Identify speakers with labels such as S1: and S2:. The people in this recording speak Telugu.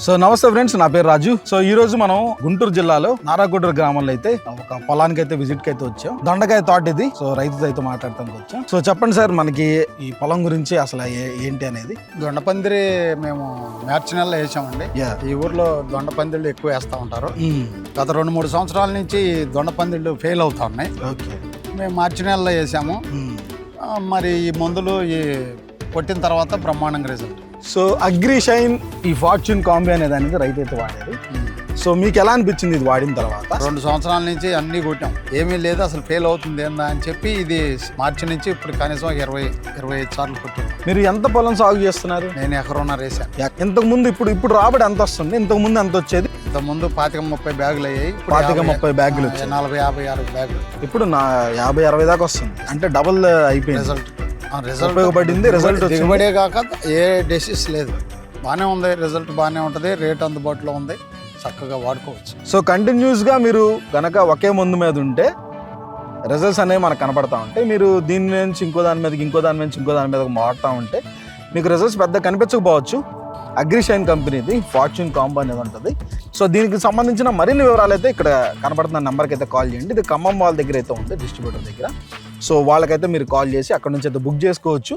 S1: సో నమస్తే ఫ్రెండ్స్, నా పేరు రాజు. సో ఈ రోజు మనం గుంటూరు జిల్లాలో నారాగూడూరు గ్రామంలో అయితే ఒక పొలానికి అయితే విజిట్ కి అయితే వచ్చాం. దొండకాయ తోట ఇది. సో రైతుతో అయితే మాట్లాడటానికి వచ్చాం. సో చెప్పండి సార్, మనకి ఈ పొలం గురించి అసలు ఏంటి అనేది.
S2: దొండపందిరి మేము మార్చి నెలలో వేసామండి. ఈ ఊర్లో దొండపందిళ్ళు ఎక్కువ వేస్తూ ఉంటారు. గత 2-3 సంవత్సరాల నుంచి దొండపందిళ్ళు ఫెయిల్ అవుతా ఉన్నాయి. మేము మార్చి నెలలో వేసాము. మరి ఈ మందులు కొట్టిన తర్వాత బ్రహ్మాండంగా రిజల్ట్.
S1: సో అగ్రిషైన్ ఈ ఫార్చ్యూన్ కాంబీ అనే దానికి రైతు అయితే వాడారు. సో మీకు ఎలా అనిపించింది ఇది వాడిన తర్వాత?
S2: 2 సంవత్సరాల నుంచి అన్నీ కొట్టాం, ఏమీ లేదు, అసలు ఫెయిల్ అవుతుంది ఏందా అని చెప్పి ఇది మార్చి నుంచి ఇప్పుడు కనీసం 20-25 సార్లు కొట్టాం.
S1: మీరు ఎంత పొలం సాగు చేస్తున్నారు?
S2: నేను ఎకరన్నర వేసాను.
S1: ఇంతకు ముందు ఇప్పుడు రాబడి ఎంత వస్తుంది? ఇంతకు ముందు ఎంత వచ్చేది?
S2: ఇంతకుముందు 25-30 బ్యాగులు అయ్యాయి.
S1: 25-30 బ్యాగులు,
S2: 40-50-60 బ్యాగులు.
S1: ఇప్పుడు 50-60 దాకా వస్తుంది. అంటే డబుల్ అయిపోయింది.
S2: రిజల్ట్
S1: ఉపయోగపడింది. రిజల్ట్
S2: దిగుబడే కాక ఏ డిసీజ్ లేదు, బాగానే ఉంది. రిజల్ట్ బాగానే ఉంటుంది, రేట్ అందుబాటులో ఉంది, చక్కగా వాడుకోవచ్చు.
S1: సో కంటిన్యూస్గా మీరు కనుక ఒకే మందు మీద ఉంటే రిజల్ట్స్ అనేవి మనకు కనపడతా ఉంటాయి. మీరు దీని నుంచి ఇంకో దాని మీదకి, ఇంకో దాని నుంచి ఇంకో దాని మీదకి మారుతూ ఉంటే మీకు రిజల్ట్స్ పెద్ద కనిపించకపోవచ్చు. అగ్రిషైన్ కంపెనీది ఫార్చ్యూన్ కాంబో అనేది ఉంటుంది. సో దీనికి సంబంధించిన మరిన్ని వివరాలు అయితే ఇక్కడ కనపడుతున్న నెంబర్కి అయితే కాల్ చేయండి. ఇది ఖమ్మం వాళ్ళ దగ్గర అయితే ఉంది, డిస్ట్రిబ్యూటర్ దగ్గర. సో వాళ్ళకైతే మీరు కాల్ చేసి అక్కడ నుంచి అయితే బుక్ చేసుకోవచ్చు.